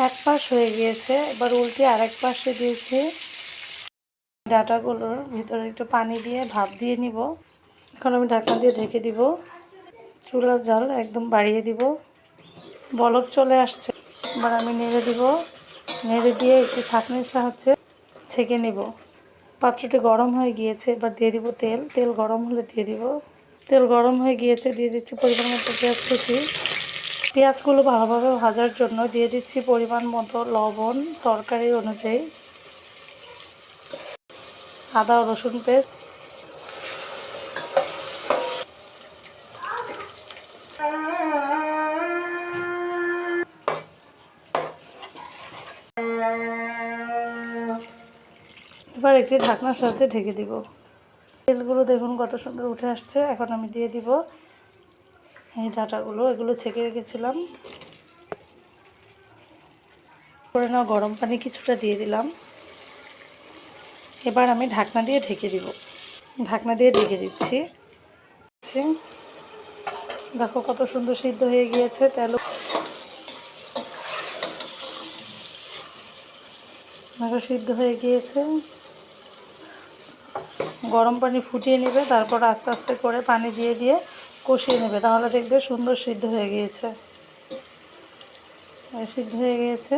এক পাশ হয়ে গিয়েছে, এবার উল্টে আরেক পাশে দিয়েছি। ডাটাগুলোর ভিতরে একটু পানি দিয়ে ভাপ দিয়ে নিব। এখন আমি ঢাকনা দিয়ে ঢেকে দিব। চুলার জাল একদম বাড়িয়ে দিব। বলক চলে আসছে, এবার আমি নেড়ে দিব। নেড়ে দিয়ে একটু ছাঁকনির সাহায্যে ছেঁকে নেব। পাত্রটি গরম হয়ে গিয়েছে, এবার দিয়ে দিব তেল। তেল গরম হলে দিয়ে দিব। তেল গরম হয়ে গিয়েছে, দিয়ে দিচ্ছি পরিমাণ মতো পেঁয়াজ কুচি। পেঁয়াজগুলো ভালোভাবে ভাজার জন্য দিয়ে দিচ্ছি পরিমাণ মতো লবণ, তরকারি অনুযায়ী আদা ও রসুন পেস্ট। এবার একটি ঢাকনার সাহায্যে ঢেকে দিব। তেলগুলো দেখুন কত সুন্দর উঠে আসছে। এখন আমি দিয়ে দিব এই ডাটাগুলো, এগুলো ছেঁকে রেখেছিলাম। করে নেওয়া গরম পানি কিছুটা দিয়ে দিলাম। এবার আমি ঢাকনা দিয়ে ঢেকে দিব। ঢাকনা দিয়ে ঢেকে দিচ্ছি। দেখো কত সুন্দর সিদ্ধ হয়ে গিয়েছে। দেখো সিদ্ধ হয়ে গিয়েছে। গরম পানি ফুটিয়ে নেবে, তারপর আস্তে আস্তে করে পানি দিয়ে দিয়ে কষিয়ে নেবে, তাহলে দেখবে সুন্দর সিদ্ধ হয়ে গিয়েছে। সিদ্ধ হয়ে গিয়েছে।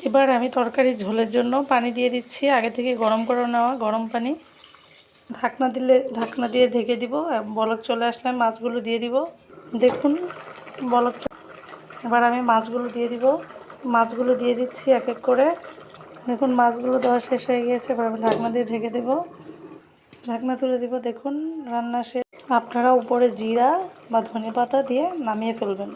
এবার আমি তরকারির ঝোলের জন্য পানি দিয়ে দিচ্ছি, আগে থেকে গরম করে নেওয়া গরম পানি। ঢাকনা দিয়ে ঢেকে দিব। বলক চলে আসলে মাছগুলো দিয়ে দিব। দেখুন বলক। এবার আমি মাছগুলো দিয়ে দিব। মাছগুলো দিয়ে দিচ্ছি এক এক করে। দেখুন মাছগুলো দেওয়া শেষ হয়ে গিয়েছে, এবার আমি ঢাকনা দিয়ে ঢেকে দেব। ঢাকনা তুলে দিব। দেখুন রান্না শেষ। আপনারা উপরে জিরা বা ধনেপাতা দিয়ে নামিয়ে ফেলবেন।